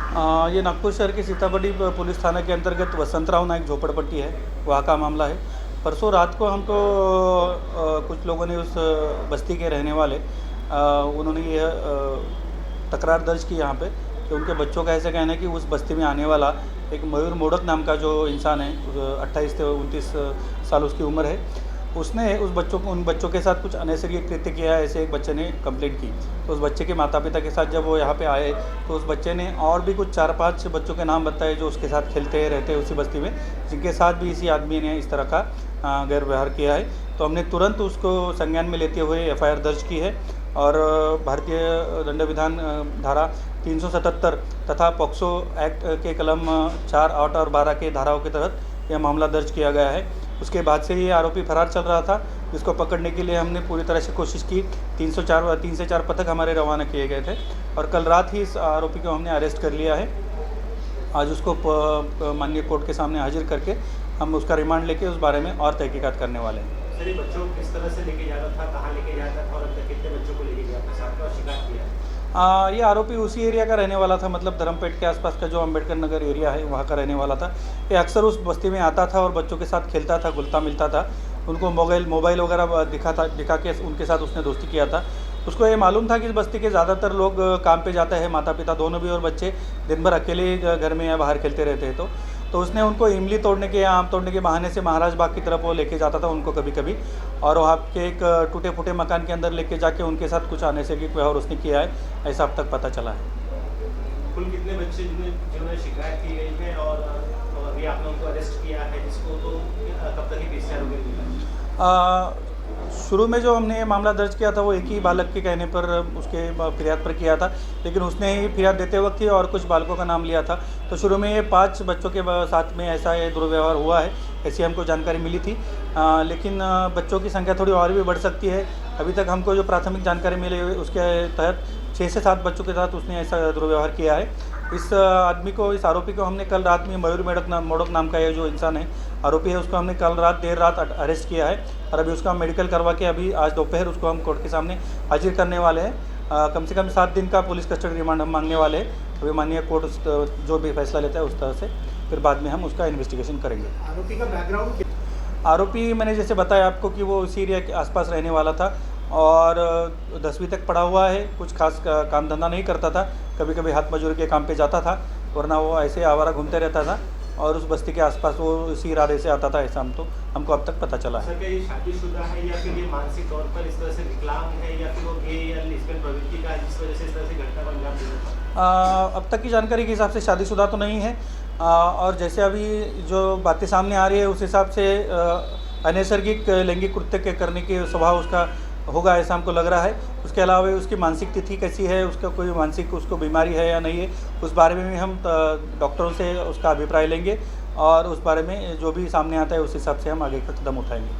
ये नागपुर शहर के सीताबड़ी पुलिस थाना के अंतर्गत वसंतराव नायक झोपड़पट्टी है, वहाँ का मामला है। परसों रात को हमको कुछ लोगों ने उस बस्ती के रहने वाले उन्होंने ये तकरार दर्ज की यहाँ पे कि उनके बच्चों का ऐसा कहना है कि उस बस्ती में आने वाला एक मयूर मोड़क नाम का जो इंसान है, 28 से 29 साल उसकी उम्र है, उसने उन बच्चों के साथ कुछ अनैसर्गिक कृत्य किया है, ऐसे एक बच्चे ने कंप्लेंट की। तो उस बच्चे के माता पिता के साथ जब वो यहाँ पे आए तो उस बच्चे ने और भी कुछ 4-5 बच्चों के नाम बताए जो उसके साथ खेलते रहते हैं उसी बस्ती में, जिनके साथ भी इसी आदमी ने इस तरह का गैर व्यवहार किया है। तो हमने तुरंत उसको संज्ञान में लेते हुए एफआईआर दर्ज की है और भारतीय दंड विधान धारा 377 तथा पॉक्सो एक्ट के कलम 4, 8 और 12 के धाराओं के तहत यह मामला दर्ज किया गया है। उसके बाद से ये आरोपी फरार चल रहा था, जिसको पकड़ने के लिए हमने पूरी तरह से कोशिश की। 3 से 4 पथक हमारे रवाना किए गए थे और कल रात ही इस आरोपी को हमने अरेस्ट कर लिया है। आज उसको माननीय कोर्ट के सामने हाजिर करके हम उसका रिमांड लेके उस बारे में और तहकीकात करने वाले हैं। सर, ये बच्चों को किस तरह से लेके जाता था, कहाँ लेके जाता था और अब तक कितने बच्चों को लेके गया अपने साथ में और शिकार किया है? ये आरोपी उसी एरिया का रहने वाला था, मतलब धर्मपेट के आसपास का जो अंबेडकर नगर एरिया है वहाँ का रहने वाला था। ये अक्सर उस बस्ती में आता था और बच्चों के साथ खेलता था, घुलता मिलता था। उनको मोबाइल वगैरह दिखा के उनके साथ उसने दोस्ती किया था। उसको ये मालूम था कि इस बस्ती के ज़्यादातर लोग काम पे जाते हैं, माता पिता दोनों भी, और बच्चे दिन भर अकेले घर में या बाहर खेलते रहते हैं। तो उसने उनको इमली तोड़ने के या आम तोड़ने के बहाने से महाराज बाग की तरफ वो लेके जाता था उनको कभी कभी, और वहाँ के एक टूटे फूटे मकान के अंदर लेके जाके उनके साथ कुछ अनैसर्गिक व्यवहार उसने किया है, ऐसा अब तक पता चला है। कुल कितने बच्चे जिन्होंने शिकायत की गई है और अभी आपने उनको अरेस्ट किया है, जिसको तो कब तक ही पीसीआर हो गई? शुरू में जो हमने ये मामला दर्ज किया था वो एक ही बालक के कहने पर उसके फिरियाद पर किया था, लेकिन उसने ही फिरियाद देते वक्त ही और कुछ बालकों का नाम लिया था। तो शुरू में ये 5 बच्चों के साथ में ऐसा ये दुर्व्यवहार हुआ है, ऐसी हमको जानकारी मिली थी। लेकिन बच्चों की संख्या थोड़ी और भी बढ़ सकती है। अभी तक हमको जो प्राथमिक जानकारी मिली उसके तहत 6 से 7 बच्चों के साथ उसने ऐसा दुर्व्यवहार किया है। इस आरोपी को हमने कल रात में मयूर मोड़क नाम का ये जो इंसान है, आरोपी है, उसको हमने देर रात अरेस्ट किया है और अभी उसका मेडिकल करवा के अभी आज दोपहर उसको हम कोर्ट के सामने हाजिर करने वाले हैं। कम से कम 7 दिन का पुलिस कस्टडी रिमांड हम मांगने वाले हैं। अभी माननीय कोर्ट जो भी फैसला लेता है उस तरह से फिर बाद में हम उसका इन्वेस्टिगेशन करेंगे। आरोपी का बैकग्राउंड? आरोपी मैंने जैसे बताया आपको कि वो इसी एरिया के आसपास रहने वाला था और 10वीं तक पढ़ा हुआ है, कुछ खास काम धंधा नहीं करता था, कभी कभी हाथ मजदूरी के काम पे जाता था, वरना वो ऐसे आवारा घूमते रहता था और उस बस्ती के आसपास वो इसी इरादे से आता था, ऐसा हमको अब तक पता चला है। सर, क्या ये शादीशुदा है या फिर ये मानसिक तौर पर इस तरह से विकलांग है या फिर वो गे या लेस्बियन प्रवृत्ति का है जिस वजह से इस तरह से घटना को अंजाम देता? अब तक की जानकारी के हिसाब से शादीशुदा तो नहीं है और जैसे अभी जो बातें सामने आ रही है उस हिसाब से अनैसर्गिक लैंगिक कृत्य करने की स्वभाव उसका होगा, ऐसा हमको लग रहा है। उसके अलावा उसकी मानसिक तिथि कैसी है, उसका कोई मानसिक उसको बीमारी है या नहीं है, उस बारे में भी हम डॉक्टरों से उसका अभिप्राय लेंगे और उस बारे में जो भी सामने आता है उस हिसाब से हम आगे का कदम उठाएंगे।